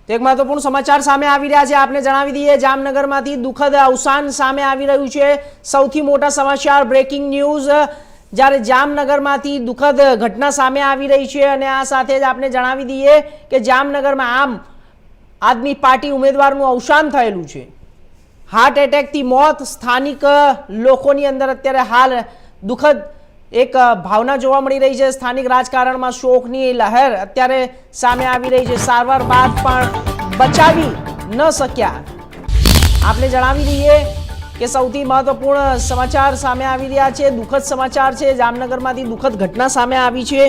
તો એક મહત્વપૂર્ણ સમાચાર સામે આવી રહ્યા છે, આપને જણાવી દઈએ જામનગરમાંથી દુઃખદ અવસાન સામે આવી રહ્યું છે। સૌથી મોટા સમાચાર બ્રેકિંગ ન્યૂઝ, જ્યારે જામનગરમાંથી દુઃખદ ઘટના સામે આવી રહી છે અને આ સાથે જ આપને જણાવી દઈએ કે જામનગરમાં આમ આદમી પાર્ટી ઉમેદવારનું અવસાન થયેલું છે। હાર્ટ એટેકથી મોત, સ્થાનિક લોકોની અંદર અત્યારે હાલ દુઃખદ એક ભાવના જોવા મળી રહી છે। સ્થાનિક રાજકારણમાં શોકની લહેર અત્યારે સામે આવી રહી છે। સારવાર બાદ પણ બચાવી ન શક્યા। આપને જણાવી દઈએ કે સૌથી મહત્વપૂર્ણ સમાચાર સામે આવી રહ્યા છે, દુઃખદ સમાચાર છે। જામનગરમાંથી દુઃખદ ઘટના સામે આવી છે।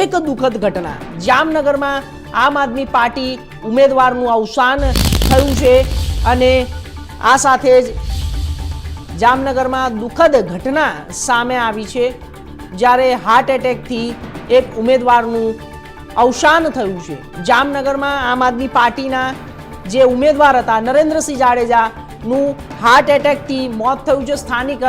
એક દુઃખદ ઘટના, જામનગરમાં આમ આદમી પાર્ટી ઉમેદવારનું અવસાન થયું છે અને આ સાથે જ જામનગરમાં દુઃખદ ઘટના સામે આવી છે, જ્યારે હાર્ટ એટેકથી એક ઉમેદવારનું અવસાન થયું છે। જામનગરમાં આમ આદમી પાર્ટીના જે ઉમેદવાર હતા નરેન્દ્રસિંહ જાડેજાનું હાર્ટ એટેકથી મોત થયું છે। સ્થાનિક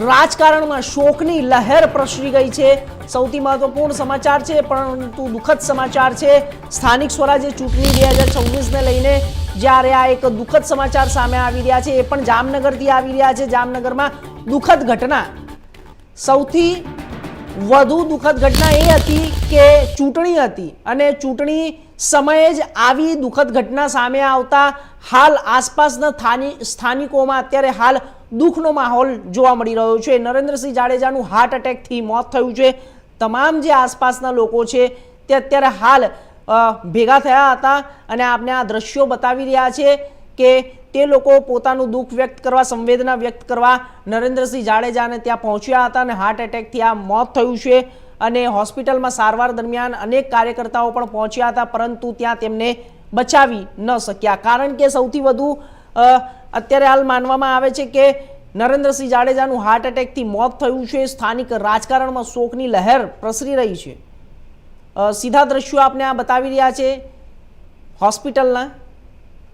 રાજકારણમાં શોકની લહેર પ્રસરી ગઈ છે। સૌથી મહત્વપૂર્ણ સમાચાર છે પરંતુ દુઃખદ સમાચાર છે। સ્થાનિક સ્વરાજ્ય ચૂંટણી 2026ને લઈને જ્યારે આ એક દુઃખદ સમાચાર સામે આવી રહ્યા છે, એ પણ જામનગરથી આવી રહ્યા છે। જામનગરમાં દુઃખદ ઘટના, સૌથી વધુ દુઃખદ ઘટના એ હતી કે ચૂંટણી હતી અને ચૂંટણી સમયે જ આવી દુઃખદ ઘટના સામે આવતા હાલ આસપાસના સ્થાનિકોમાં અત્યારે હાલ દુઃખનો માહોલ જોવા મળી રહ્યો છે। નરેન્દ્રસિંહ જાડેજાનું હાર્ટ એટેકથી મોત થયું છે। તમામ જે આસપાસના લોકો છે તે અત્યારે હાલ ભેગા થયા હતા અને આપને આ દ્રશ્યો બતાવી રહ્યા છે કે તે લોકો પોતાનું દુઃખ વ્યક્ત કરવા, સંવેદના વ્યક્ત કરવા નરેન્દ્રસિંહ જાડેજાને ત્યાં પહોંચ્યા હતા અને હાર્ટ એટેકથી આ મોત થયું છે અને હોસ્પિટલમાં સારવાર દરમિયાન અનેક કાર્યકર્તાઓ પણ પહોંચ્યા હતા, પરંતુ ત્યાં તેમને બચાવી ન શક્યા। કારણ કે સૌથી વધુ અત્યારે હાલ માનવામાં આવે છે કે નરેન્દ્રસિંહ જાડેજાનું હાર્ટ એટેકથી મોત થયું છે। સ્થાનિક રાજકારણમાં શોકની લહેર પ્રસરી રહી છે। સીધા દ્રશ્યો આપને આ બતાવી રહ્યા છે હોસ્પિટલના।